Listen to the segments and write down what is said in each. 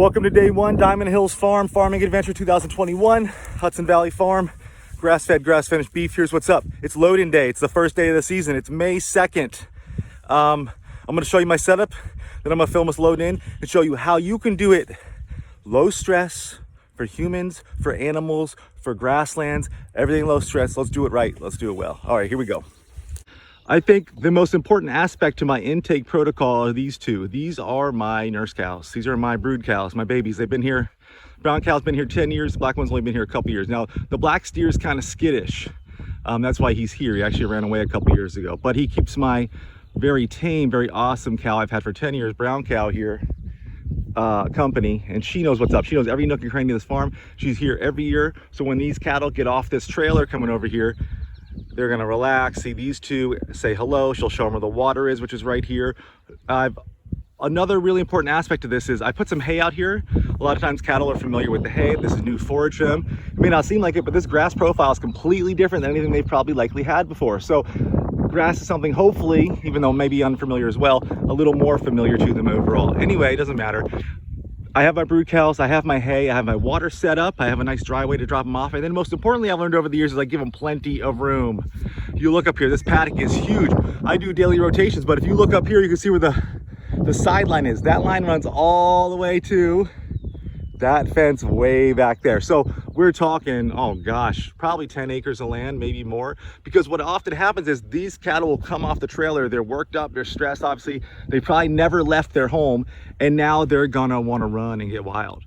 Welcome to day one, Diamond Hills Farm, Farming Adventure 2021, Hudson Valley Farm, grass-fed, grass-finished beef. Here's what's up. It's loading day. It's the first day of the season. It's May 2nd. I'm gonna show you my setup, then I'm gonna film us loading in and show you how you can do it low stress for humans, for animals, for grasslands, everything low stress. Let's do it right. Let's do it well. All right, here we go. I think the most important aspect to my intake protocol are these two. These are my nurse cows. These are my brood cows, my babies. They've been here. Brown cow's been here 10 years. Black one's only been here a couple years. Now, the black steer's kind of skittish. That's why he's here. He actually ran away a couple years ago. But he keeps my very tame, very awesome cow I've had for 10 years, brown cow here, company. And she knows what's up. She knows every nook and cranny of this farm. She's here every year. So when these cattle get off this trailer coming over here, they're gonna relax, see these two, say hello. She'll show them where the water is, which is right here. Another really important aspect of this is I put some hay out here. A lot of times cattle are familiar with the hay. This is new forage to them. It may not seem like it, but this grass profile is completely different than anything they've probably likely had before. So grass is something, hopefully, even though maybe unfamiliar as well, a little more familiar to them overall. Anyway, it doesn't matter. I have my brood cows, I have my hay, I have my water set up, I have a nice dry way to drop them off, and then most importantly I've learned over the years is I give them plenty of room. You look up here, this paddock is huge. I do daily rotations, but if you look up here, you can see where the sideline is. That line runs all the way to that fence way back there. So we're talking, oh gosh, probably 10 acres of land, maybe more, because what often happens is these cattle will come off the trailer, they're worked up, they're stressed, obviously, they probably never left their home, and now they're gonna wanna run and get wild.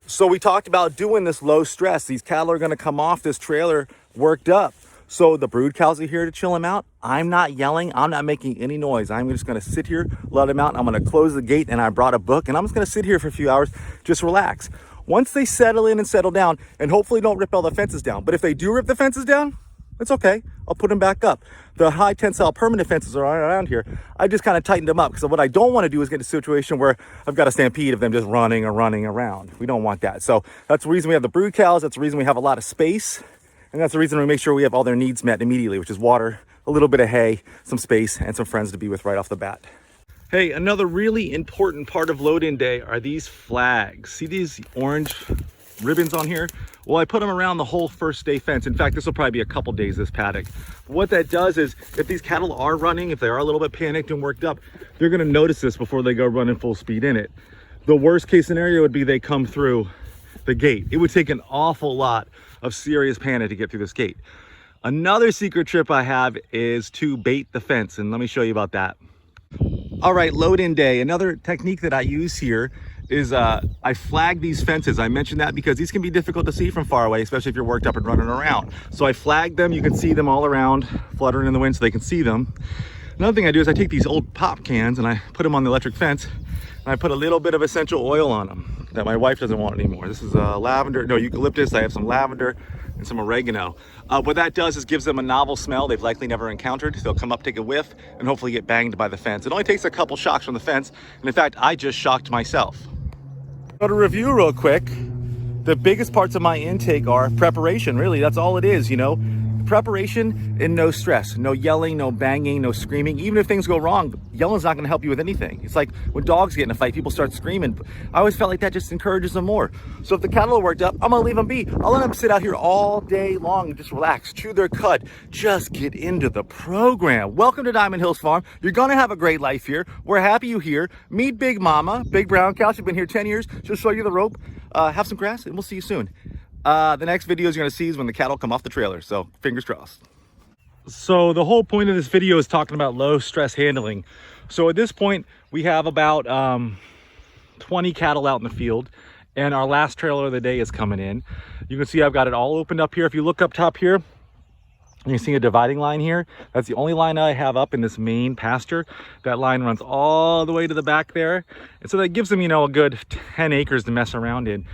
So we talked about doing this low stress. These cattle are gonna come off this trailer worked up. So the brood cows are here to chill them out. I'm not yelling, I'm not making any noise. I'm just gonna sit here, let them out. I'm gonna close the gate, and I brought a book, and I'm just gonna sit here for a few hours, just relax. Once they settle in and settle down, and hopefully don't rip all the fences down. But if they do rip the fences down, it's okay. I'll put them back up. The high tensile permanent fences are around here. I just kind of tightened them up, because what I don't want to do is get in a situation where I've got a stampede of them just running around. We don't want that. So that's the reason we have the brood cows. That's the reason we have a lot of space. And that's the reason we make sure we have all their needs met immediately, which is water, a little bit of hay, some space, and some friends to be with right off the bat. Hey, another really important part of load-in day are these flags. See these orange ribbons on here? Well, I put them around the whole first day fence. In fact, this will probably be a couple days, this paddock. What that does is, if these cattle are running, if they are a little bit panicked and worked up, they're gonna notice this before they go running full speed in it. The worst case scenario would be they come through the gate. It would take an awful lot of serious panic to get through this gate. Another secret trip I have is to bait the fence, and let me show you about that. All right, load-in day. Another technique that I use here is I flag these fences. I mentioned that because these can be difficult to see from far away, especially if you're worked up and running around. So I flag them. You can see them all around, fluttering in the wind so they can see them. Another thing I do is I take these old pop cans and I put them on the electric fence, and I put a little bit of essential oil on them that my wife doesn't want anymore. This is eucalyptus. I have some lavender and some oregano. What that does is gives them a novel smell they've likely never encountered. They'll come up, take a whiff, and hopefully get banged by the fence. It only takes a couple shocks from the fence, and in fact, I just shocked myself. So to review real quick, the biggest parts of my intake are preparation. Really, that's all it is, you know. Preparation and no stress, no yelling, no banging, no screaming. Even if things go wrong, yelling's not gonna help you with anything. It's like when dogs get in a fight, people start screaming. I always felt like that just encourages them more. So if the cattle are worked up, I'm gonna leave them be. I'll let them sit out here all day long and just relax, chew their cud, just get into the program. Welcome to Diamond Hills Farm. You're gonna have a great life here. We're happy you're here. Meet Big Mama, Big Brown Cow. She's been here 10 years. She'll show you the rope. Have some grass, and we'll see you soon. The next video you're gonna see is when the cattle come off the trailer, so fingers crossed. So the whole point of this video is talking about low stress handling. So at this point, we have about 20 cattle out in the field, and our last trailer of the day is coming in. You can see I've got it all opened up here. If you look up top here, you can see a dividing line here. That's the only line I have up in this main pasture. That line runs all the way to the back there. And so that gives them, you know, a good 10 acres to mess around in.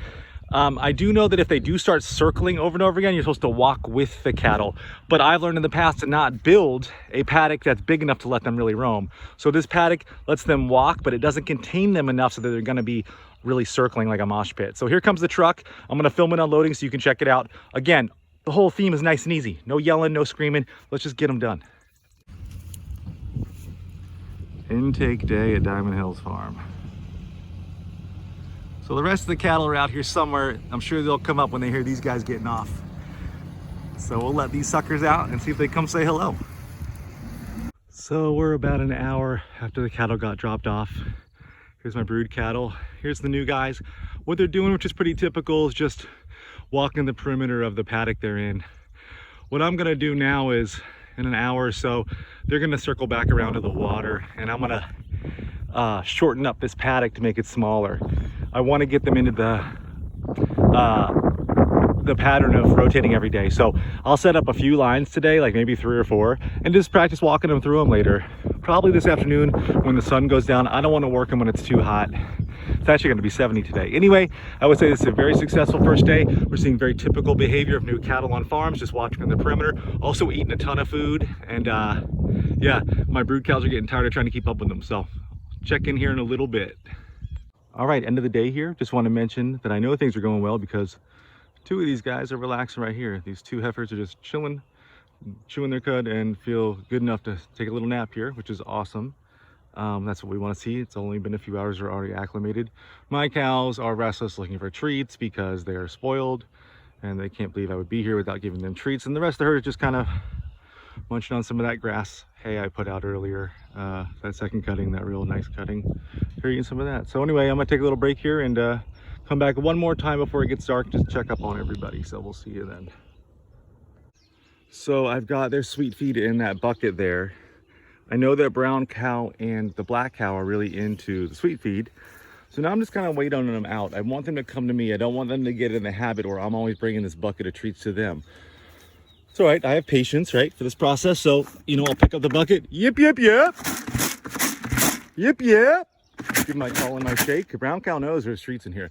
I do know that if they do start circling over and over again, you're supposed to walk with the cattle. But I've learned in the past to not build a paddock that's big enough to let them really roam. So this paddock lets them walk, but it doesn't contain them enough so that they're gonna be really circling like a mosh pit. So here comes the truck. I'm gonna film it unloading so you can check it out. Again, the whole theme is nice and easy. No yelling, no screaming. Let's just get them done. Intake day at Diamond Hills Farm. So the rest of the cattle are out here somewhere. I'm sure they'll come up when they hear these guys getting off. So we'll let these suckers out and see if they come say hello. So we're about an hour after the cattle got dropped off. Here's my brood cattle. Here's the new guys. What they're doing, which is pretty typical, is just walking the perimeter of the paddock they're in. What I'm gonna do now is, in an hour or so, they're gonna circle back around to the water, and I'm gonna shorten up this paddock to make it smaller. I wanna get them into the pattern of rotating every day. So I'll set up a few lines today, like maybe 3 or 4, and just practice walking them through them later. Probably this afternoon when the sun goes down. I don't want to work them when it's too hot. It's actually going to be 70 today. Anyway, I would say this is a very successful first day. We're seeing very typical behavior of new cattle on farms, just watching on the perimeter, also eating a ton of food. And yeah, my brood cows are getting tired of trying to keep up with them. So check in here in a little bit. All right, end of the day here. Just want to mention that I know things are going well because 2 of these guys are relaxing right here. These 2 heifers are just chilling, chewing their cud, and feel good enough to take a little nap here, which is awesome. That's what we want to see. It's only been a few hours, they're already acclimated. My cows are restless, looking for treats because they are spoiled and they can't believe I would be here without giving them treats. And the rest of the herd is just kind of munching on some of that grass hay I put out earlier. That second cutting, that real nice cutting. They're eating some of that. So anyway, I'm gonna take a little break here and come back one more time before it gets dark, just check up on everybody. So we'll see you then. So I've got their sweet feed in that bucket there. I know that brown cow and the black cow are really into the sweet feed. So now I'm just kind of waiting on them out. I want them to come to me. I don't want them to get in the habit where I'm always bringing this bucket of treats to them. It's all right, I have patience, right, for this process. So, you know, I'll pick up the bucket. Yip, yip, yip. Yip, yip. Give my call and my shake. Brown cow knows there's treats in here.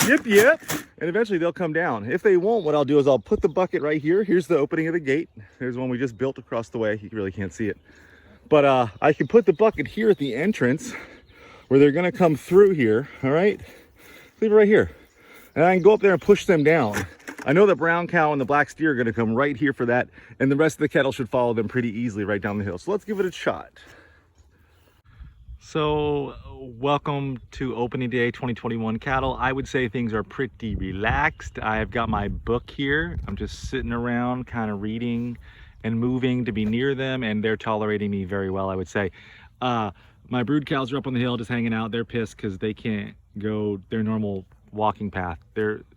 Yip, yip. And eventually they'll come down. If they won't, what I'll do is I'll put the bucket right here. Here's the opening of the gate. There's one we just built across the way. You really can't see it. But I can put the bucket here at the entrance where they're gonna come through here, all right? Leave it right here. And I can go up there and push them down. I know the brown cow and the black steer are gonna come right here for that, and the rest of the cattle should follow them pretty easily right down the hill. So let's give it a shot. So welcome to opening day 2021 cattle. I would say things are pretty relaxed. I've got my book here. I'm just sitting around kind of reading and moving to be near them, and they're tolerating me very well, I would say. My brood cows are up on the hill just hanging out. They're pissed because they can't go their normal walking path.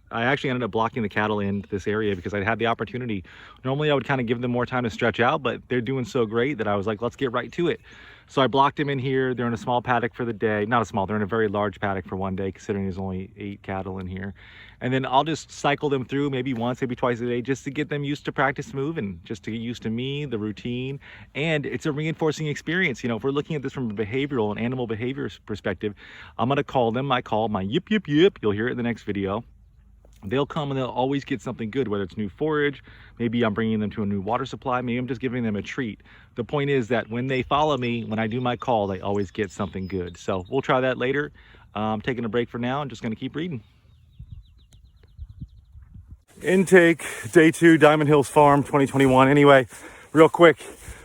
I actually ended up blocking the cattle in this area because I had the opportunity. Normally I would kind of give them more time to stretch out, but they're doing so great that I was like, let's get right to it. So I blocked them in here. They're in a small paddock for the day. Not a small, they're in a very large paddock for one day, considering there's only 8 cattle in here. And then I'll just cycle them through maybe once, maybe twice a day, just to get them used to practice moving, just to get used to me, the routine. And it's a reinforcing experience. You know, if we're looking at this from a behavioral and animal behavior perspective, I'm gonna call them, I call my yip, yip, yip. You'll hear it in the next video. They'll come and they'll always get something good, whether it's new forage, maybe I'm bringing them to a new water supply, maybe I'm just giving them a treat. The point is that when they follow me, when I do my call, they always get something good. So we'll try that later. I'm taking a break for now. I'm just gonna keep reading. Intake, day 2, Diamond Hills Farm 2021. Anyway, real quick,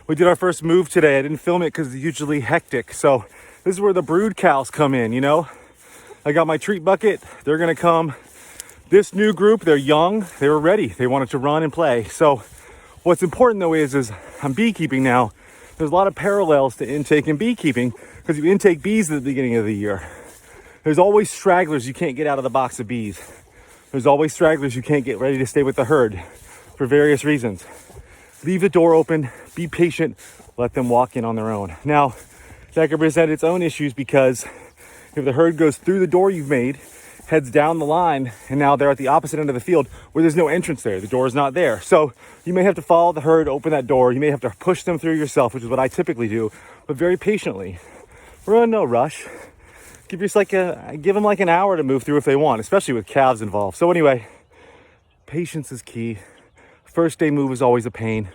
we did our first move today. I didn't film it because it's usually hectic. So this is where the brood cows come in, you know? I got my treat bucket. They're gonna come. This new group, they're young, they were ready. They wanted to run and play. So what's important though is I'm beekeeping now. There's a lot of parallels to intake and beekeeping because you intake bees at the beginning of the year. There's always stragglers you can't get out of the box of bees. There's always stragglers you can't get ready to stay with the herd for various reasons. Leave the door open, be patient, let them walk in on their own. Now, that can present its own issues because if the herd goes through the door you've made, heads down the line, and now they're at the opposite end of the field where there's no entrance there. The door is not there. So you may have to follow the herd, open that door. You may have to push them through yourself, which is what I typically do, but very patiently. We're in no rush. Give them like an hour to move through if they want, especially with calves involved. So anyway, patience is key. First day move is always a pain.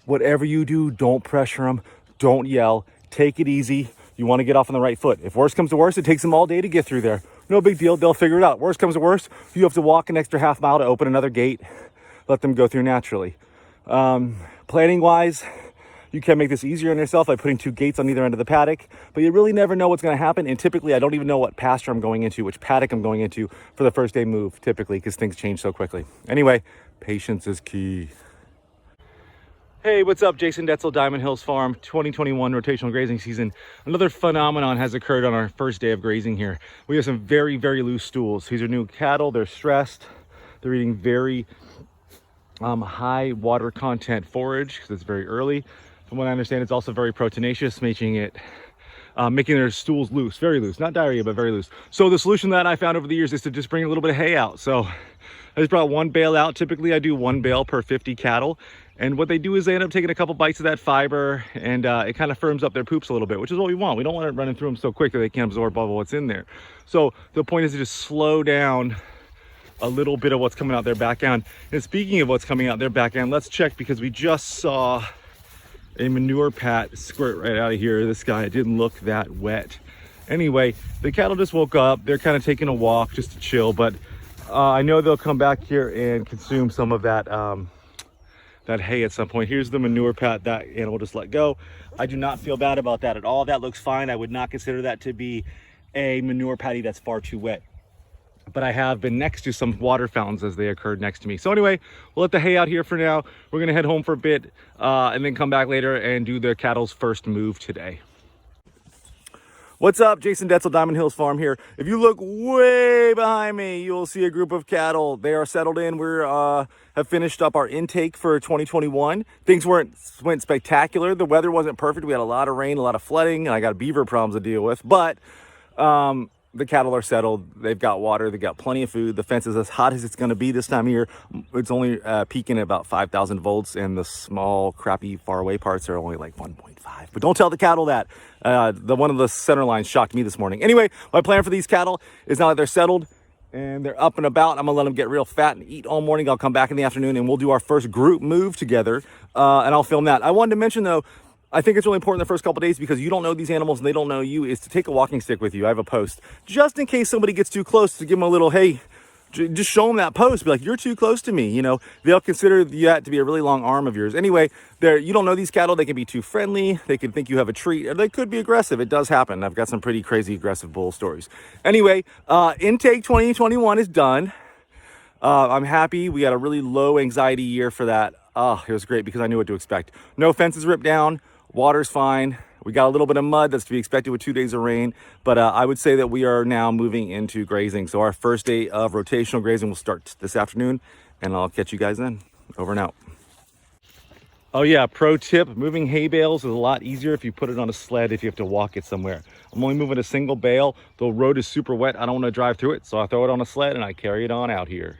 Whatever you do, don't pressure them. Don't yell. Take it easy. You want to get off on the right foot. If worst comes to worst, it takes them all day to get through there. No big deal, they'll figure it out. Worst comes to worst, you have to walk an extra half mile to open another gate. Let them go through naturally. Planning wise, You can make this easier on yourself by putting 2 gates on either end of the paddock, but you really never know what's going to happen. And typically I don't even know what pasture I'm going into, which paddock I'm going into for the first day move, typically, because things change so quickly. Anyway, patience is key. Hey, what's up? Jason Detzel, Diamond Hills Farm, 2021 rotational grazing season. Another phenomenon has occurred on our first day of grazing here. We have some very, very loose stools. These are new cattle. They're stressed. They're eating very high water content forage because it's very early. From what I understand, it's also very proteinaceous, making their stools loose, very loose, not diarrhea, but very loose. So the solution that I found over the years is to just bring a little bit of hay out. So I just brought 1 bale out. Typically I do 1 bale per 50 cattle. And what they do is they end up taking a couple bites of that fiber, and it kind of firms up their poops a little bit, which is what we want. We don't want it running through them so quick that they can't absorb all what's in there. So the point is to just slow down a little bit of what's coming out their back end. And speaking of what's coming out their back end, let's check, because we just saw a manure pat squirt right out of here. This guy, it didn't look that wet. Anyway, the cattle just woke up. They're kind of taking a walk just to chill, but I know they'll come back here and consume some of that that hay at some point. Here's the manure pat that animal just let go. I do not feel bad about that at all. That looks fine. I would not consider that to be a manure patty that's far too wet. But I have been next to some water fountains as they occurred next to me. So anyway, we'll let the hay out here for now. We're gonna head home for a bit and then come back later and do the cattle's first move today. What's up? Jason Detzel, Diamond Hills Farm here. If you look way behind me, you'll see a group of cattle. They are settled in. We have finished up our intake for 2021. Things went spectacular. The weather wasn't perfect. We had a lot of rain, a lot of flooding, and I got beaver problems to deal with. But the cattle are settled. They've got water. They've got plenty of food. The fence is as hot as it's going to be this time of year. It's only peaking at about 5,000 volts, and the small, crappy, faraway parts are only like 1.5. But don't tell the cattle that. One of the center lines shocked me this morning. Anyway, my plan for these cattle is now that they're settled and they're up and about, I'm gonna let them get real fat and eat all morning. I'll come back in the afternoon and we'll do our first group move together, and I'll film that. I wanted to mention though, I think it's really important the first couple days, because you don't know these animals and they don't know you, is to take a walking stick with you. I have a post just in case somebody gets too close, to give them a little, hey, just show them that post. Be like, you're too close to me. You know, they'll consider that to be a really long arm of yours. Anyway, you don't know these cattle. They can be too friendly. They can think you have a treat, or they could be aggressive. It does happen. I've got some pretty crazy aggressive bull stories. Anyway, intake 2021 is done. I'm happy. We had a really low anxiety year for that. It was great because I knew what to expect. No fences ripped down. Water's fine. We got a little bit of mud that's to be expected with 2 days of rain, but I would say that we are now moving into grazing. So our first day of rotational grazing will start this afternoon, and I'll catch you guys then. Over and out. Oh yeah, pro tip, moving hay bales is a lot easier if you put it on a sled, if you have to walk it somewhere. I'm only moving a single bale. The road is super wet. I don't want to drive through it, so I throw it on a sled and I carry it on out here.